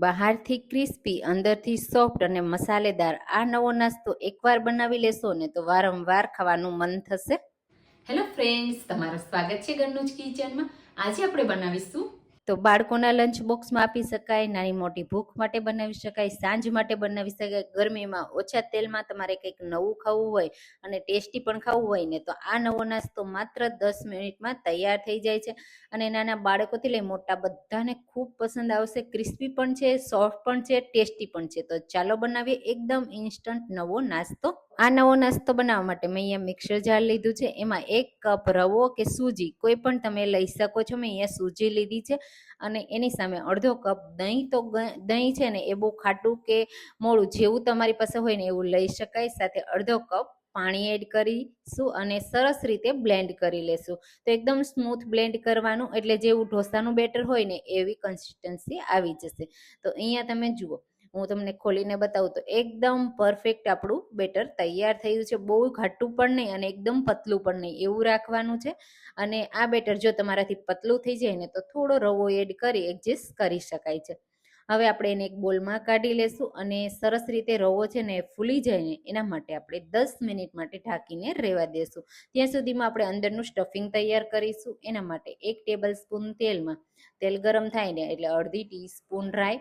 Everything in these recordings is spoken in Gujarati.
બહારથી ક્રિસ્પી, અંદરથી સોફ્ટ અને મસાલેદાર આ નવો નાસ્તો એકવાર બનાવી લેશો ને તો વારંવાર ખાવાનું મન થશે. હેલો ફ્રેન્ડ્સ, તમારું સ્વાગત છે ઘરનું જ કિચનમાં. આજે આપણે બનાવીશું તો બાળકોના લંચ બોક્સમાં આપી શકાય, નાની મોટી ભૂખ માટે બનાવી શકાય, સાંજ માટે બનાવી શકાય. ગરમીમાં ઓછા તેલમાં તમારે કંઈક નવું ખાવું હોય અને ટેસ્ટી પણ ખાવું હોય ને તો આ નવો નાસ્તો માત્ર 10 મિનિટમાં તૈયાર થઈ જાય છે અને નાના બાળકોથી લઈ મોટા બધાને ખૂબ પસંદ આવશે. ક્રિસ્પી પણ છે, સોફ્ટ પણ છે, ટેસ્ટી પણ છે. તો ચાલો બનાવીએ એકદમ ઇન્સ્ટન્ટ નવો નાસ્તો. આ નવો નાસ્તો બનાવવા માટે મેં અહીંયા મિક્સર જાર લીધું છે. એમાં 1 કપ રવો કે સૂજી કોઈ પણ તમે લઈ શકો છો. મેં અહીંયા સૂજી લીધી છે અને એની સામે અડધો કપ દહીં. તો દહીં છે ને એ બહુ ખાટું કે મોળું જેવું તમારી પાસે હોય ને એવું લઈ શકાય. સાથે અડધો કપ પાણી એડ કરીશું અને સરસ રીતે બ્લેન્ડ કરી લેશું. તો એકદમ સ્મૂથ બ્લેન્ડ કરવાનું, એટલે જેવું ઢોસાનું બેટર હોય ને એવી કન્સિસ્ટન્સી આવી જશે. તો અહીંયા તમે જુઓ, હું તમને ખોલીને બતાવું તો એકદમ પરફેક્ટ આપણું બેટર તૈયાર થયું છે. બહુ ઘાટું પણ નહીં અને એકદમ પતલું પણ નહીં, એવું રાખવાનું છે. અને આ બેટર જો તમારાથી પતલું થઈ જાય ને તો થોડો રવો એડ કરી એડજસ્ટ કરી શકાય છે. હવે આપણે એને એક બોલમાં કાઢી લેશું અને સરસ રીતે રવો છે ને ફૂલી જાય ને એના માટે આપણે 10 મિનિટ માટે ઢાંકીને રહેવા દેશું. ત્યાં સુધીમાં આપણે અંદરનું સ્ટફિંગ તૈયાર કરીશું. એના માટે 1 ટેબલ સ્પૂન તેલમાં તેલ ગરમ થાય ને એટલે અડધી ટીસ્પૂન રાઈ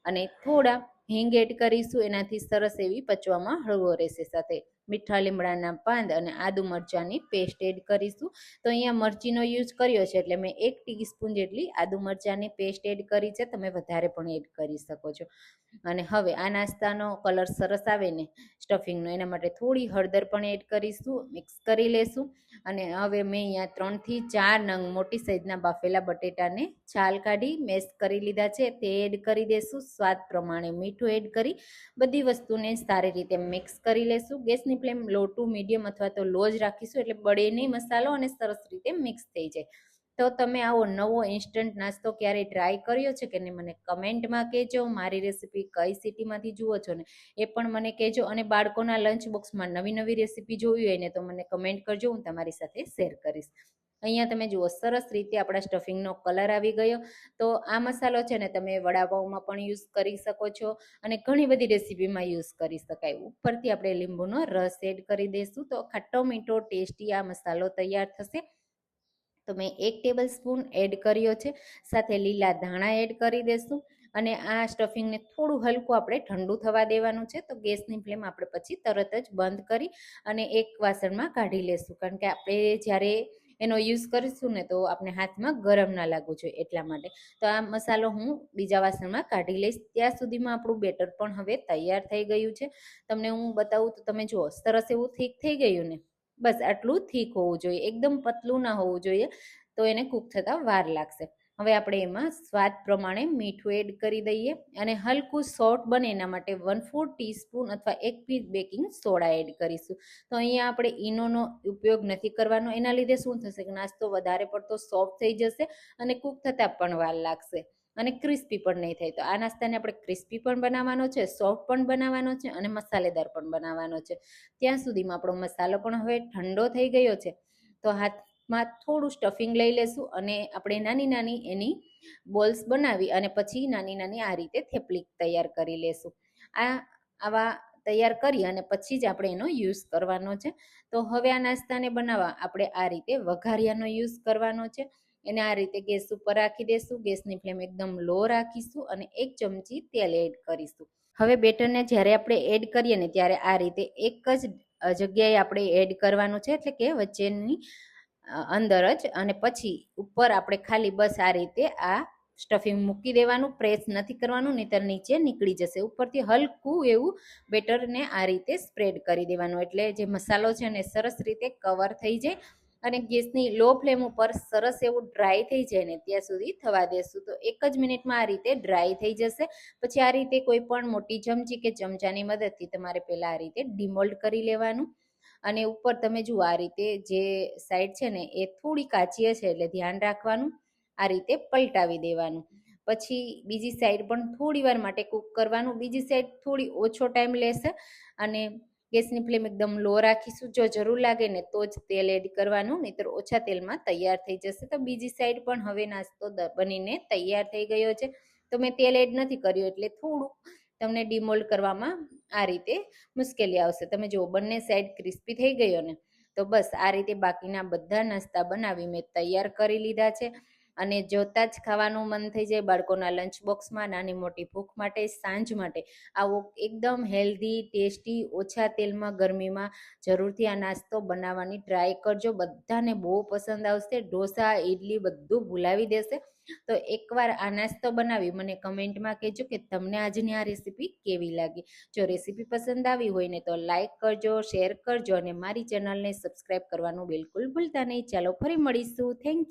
અને થોડા હિંગ એડ કરીશું. એનાથી સરસ એવી પચવામાં હળવો રહેશે. સાથે મીઠા લીમડાના પાન અને આદુ મરચાંની પેસ્ટ એડ કરીશું. તો અહીંયા મરચીનો યુઝ કર્યો છે એટલે મેં 1 ટીસ્પૂન જેટલી આદુ મરચાંની પેસ્ટ એડ કરી છે. તમે વધારે પણ એડ કરી શકો છો. અને હવે આ નાસ્તાનો કલર સરસ આવે ને સ્ટફિંગનો, એના માટે થોડી હળદર પણ એડ કરીશું. મિક્સ કરી લેશું. અને હવે મેં અહીંયા 3 થી 4 નંગ મોટી સાઈઝના બાફેલા બટેટાને છાલ કાઢી મેશ કરી લીધા છે, તે એડ કરી દેશું. સ્વાદ પ્રમાણે મીઠું એડ કરી બધી વસ્તુને સારી રીતે મિક્સ કરી લેશું. ગેસની ફ્લેમ લો ટુ મીડિયમ અથવા તો લો જ રાખીશું, એટલે બળે નહીં મસાલો અને સરસ રીતે મિક્સ થઈ જાય. તો તમે આવો નવો ઇન્સ્ટન્ટ નાસ્તો ક્યારેય ટ્રાય કર્યો છે કે નહીં મને કમેન્ટમાં કહેજો. મારી રેસીપી કઈ સિટીમાંથી જુઓ છો ને એ પણ મને કહેજો. અને બાળકોના લંચ બોક્સમાં નવી નવી રેસીપી જોવી હોય ને તો મને કમેન્ટ કરજો, હું તમારી સાથે શેર કરીશ. અહીંયા તમે જુઓ, સરસ રીતે આપણા સ્ટફિંગનો કલર આવી ગયો. તો આ મસાલો છે ને તમે વડાપાઉંમાં પણ યુઝ કરી શકો છો અને ઘણી બધી રેસીપીમાં યુઝ કરી શકાય. ઉપરથી આપણે લીંબુનો રસ એડ કરી દઈશું તો ખાટો મીઠો ટેસ્ટી આ મસાલો તૈયાર થશે. તો મેં 1 ટેબલ સ્પૂન એડ કર્યો છે. સાથે લીલા ધાણા એડ કરી દેશું અને આ સ્ટફિંગને થોડું હલકું આપણે ઠંડુ થવા દેવાનું છે. તો ગેસની ફ્લેમ આપણે પછી તરત જ બંધ કરી અને એક વાસણમાં કાઢી લેશું, કારણ કે આપણે જ્યારે એનો યુઝ કરીશું ને તો આપણે હાથમાં ગરમ ના લાગવું જોઈએ એટલા માટે. તો આ મસાલો હું બીજા વાસણમાં કાઢી લઈશ. ત્યાં સુધીમાં આપણું બેટર પણ હવે તૈયાર થઈ ગયું છે. તમને હું બતાવું તો તમે જુઓ, સરસ એવું થીક થઈ ગયું ને, બસ આટલું થીક હોવું જોઈએ, એકદમ પતલું ના હોવું જોઈએ, તો એને કૂક થતાં વાર લાગશે. હવે આપણે એમાં સ્વાદ પ્રમાણે મીઠું એડ કરી દઈએ અને હલકું સોફ્ટ બને એના માટે 1/4 ટીસ્પૂન અથવા 1 પીસ બેકિંગ સોડા એડ કરીશું. તો અહીંયા આપણે ઈનોનો ઉપયોગ નથી કરવાનો, એના લીધે શું થશે કે નાસ્તો વધારે પડતો સોફ્ટ થઈ જશે અને કૂક થતાં પણ વાર લાગશે અને ક્રિસ્પી પણ નહીં થાય. તો આ નાસ્તાને આપણે ક્રિસ્પી પણ બનાવવાનો છે, સોફ્ટ પણ બનાવવાનો છે અને મસાલેદાર પણ બનાવવાનો છે. ત્યાં સુધીમાં આપણો મસાલો પણ હવે ઠંડો થઈ ગયો છે. તો હાથમાં થોડું સ્ટફિંગ લઈ લેશું અને આપણે નાની નાની એની બોલ્સ બનાવી અને પછી નાની નાની આ રીતે થેપલી તૈયાર કરી લેશું. આવા તૈયાર કરી અને પછી જ આપણે એનો યુઝ કરવાનો છે. તો હવે આ નાસ્તાને બનાવવા આપણે આ રીતે વઘારિયાનો યુઝ કરવાનો છે. એને આ રીતે ગેસ ઉપર રાખી દેશું. ગેસની ફ્લેમ એકદમ લો રાખીશું અને 1 ચમચી તેલ એડ કરીશું. હવે બેટરને જ્યારે આપણે એડ કરીએ ને ત્યારે આ રીતે એક જ જગ્યાએ આપણે એડ કરવાનું છે, એટલે કે વચ્ચેની અંદર જ, અને પછી ઉપર આપણે ખાલી બસ આ રીતે આ સ્ટફિંગ મૂકી દેવાનું, પ્રેસ નથી કરવાનું, નહીંતર નીચે નીકળી જશે. ઉપરથી હલકું એવું બેટરને આ રીતે સ્પ્રેડ કરી દેવાનું, એટલે જે મસાલો છે ને સરસ રીતે કવર થઈ જાય અને ગેસની લો ફ્લેમ ઉપર સરસ એવું ડ્રાય થઈ જાય ને ત્યાં સુધી થવા દેશું. તો 1 જ મિનિટમાં આ રીતે ડ્રાય થઈ જશે. પછી આ રીતે કોઈ પણ મોટી ચમચી કે ચમચાની મદદથી તમારે પહેલાં આ રીતે ડિમોલ્ડ કરી લેવાનું અને ઉપર તમે જુઓ આ રીતે જે સાઈડ છે ને એ થોડી કાચી હશે એટલે ધ્યાન રાખવાનું, આ રીતે પલટાવી દેવાનું. પછી બીજી સાઈડ પણ થોડી વાર માટે કૂક કરવાનું. બીજી સાઈડ થોડી ઓછો ટાઈમ લેશે અને ગેસની ફ્લેમ એકદમ લો રાખીશું. જો જરૂર લાગે ને તો જ તેલ એડ કરવાનું, નહીંતર ઓછા તેલમાં તૈયાર થઈ જશે. તો બીજી સાઈડ પણ હવે નાસ્તો બનીને તૈયાર થઈ ગયો છે. તો મેં તેલ એડ નથી કર્યું એટલે થોડું તમને ડિમોલ્ડ કરવામાં આ રીતે મુશ્કેલી આવશે. તમે જુઓ બંને સાઈડ ક્રિસ્પી થઈ ગયો ને, તો બસ આ રીતે બાકીના બધા નાસ્તા બનાવી મેં તૈયાર કરી લીધા છે. અને જોતા જ ખાવાનું મન થઈ જાય. બાળકોના લંચ બોક્સમાં, નાની મોટી ભૂખ માટે, સાંજ માટે આવો એકદમ હેલ્ધી, ટેસ્ટી, ઓછા તેલમાં ગરમીમાં જરૂરથી આ નાસ્તો બનાવવાની ટ્રાય કરજો. બધાને બહુ પસંદ આવશે. ઢોસા, ઇડલી બધું ભૂલાવી દેશે. તો એકવાર આ નાસ્તો બનાવી મને કમેન્ટમાં કહેજો કે તમને આજની આ રેસીપી કેવી લાગી. જો રેસીપી પસંદ આવી હોય ને તો લાઈક કરજો, શેર કરજો અને મારી ચેનલને સબસ્ક્રાઈબ કરવાનું બિલકુલ ભૂલતા નહીં. ચાલો ફરી મળીશું. Thank you.